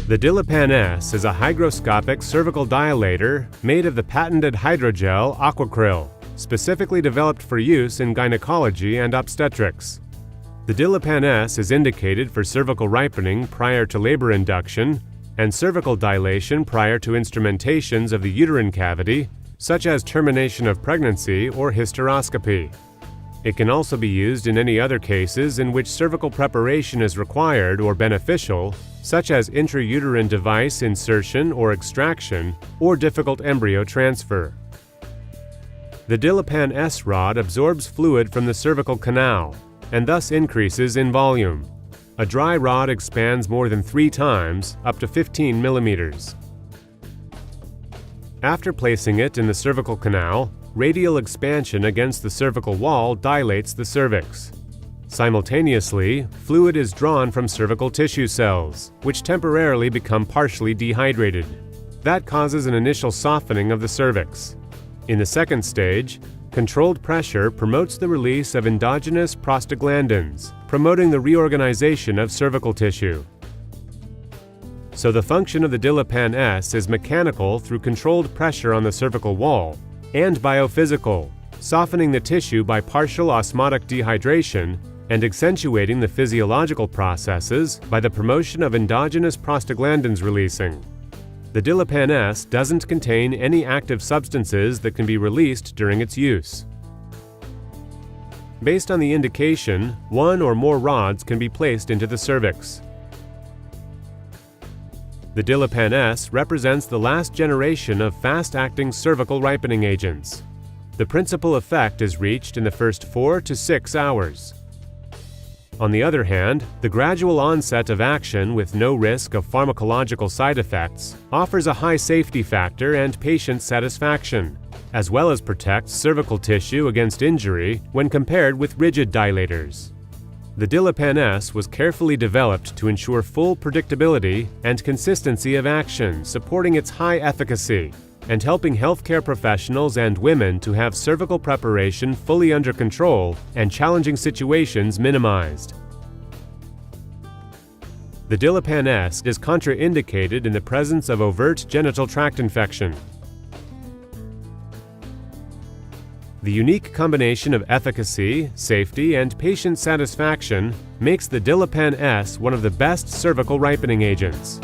The Dilapan S is a hygroscopic cervical dilator made of the patented hydrogel Aquacryl, specifically developed for use in gynecology and obstetrics. The Dilapan S is indicated for cervical ripening prior to labor induction and cervical dilation prior to instrumentations of the uterine cavity, such as termination of pregnancy or hysteroscopy. It can also be used in any other cases in which cervical preparation is required or beneficial, such as intrauterine device insertion or extraction, or difficult embryo transfer. The Dilapan S rod absorbs fluid from the cervical canal and thus increases in volume. A dry rod expands more than 3 times, up to 15 millimeters. After placing it in the cervical canal, radial expansion against the cervical wall dilates the cervix. Simultaneously, fluid is drawn from cervical tissue cells, which temporarily become partially dehydrated. That causes an initial softening of the cervix. In the second stage, controlled pressure promotes the release of endogenous prostaglandins, promoting the reorganization of cervical tissue. So the function of the Dilapan S is mechanical through controlled pressure on the cervical wall, and biophysical, softening the tissue by partial osmotic dehydration and accentuating the physiological processes by the promotion of endogenous prostaglandins releasing. The Dilapan S doesn't contain any active substances that can be released during its use. Based on the indication, 1 or more rods can be placed into the cervix. The Dilapan S represents the last generation of fast-acting cervical ripening agents. The principal effect is reached in the first 4 to 6 hours. On the other hand, the gradual onset of action with no risk of pharmacological side effects offers a high safety factor and patient satisfaction, as well as protects cervical tissue against injury when compared with rigid dilators. The Dilapan S was carefully developed to ensure full predictability and consistency of action, supporting its high efficacy and helping healthcare professionals and women to have cervical preparation fully under control and challenging situations minimized. The Dilapan S is contraindicated in the presence of overt genital tract infection. The unique combination of efficacy, safety, and patient satisfaction makes the Dilapan S one of the best cervical ripening agents.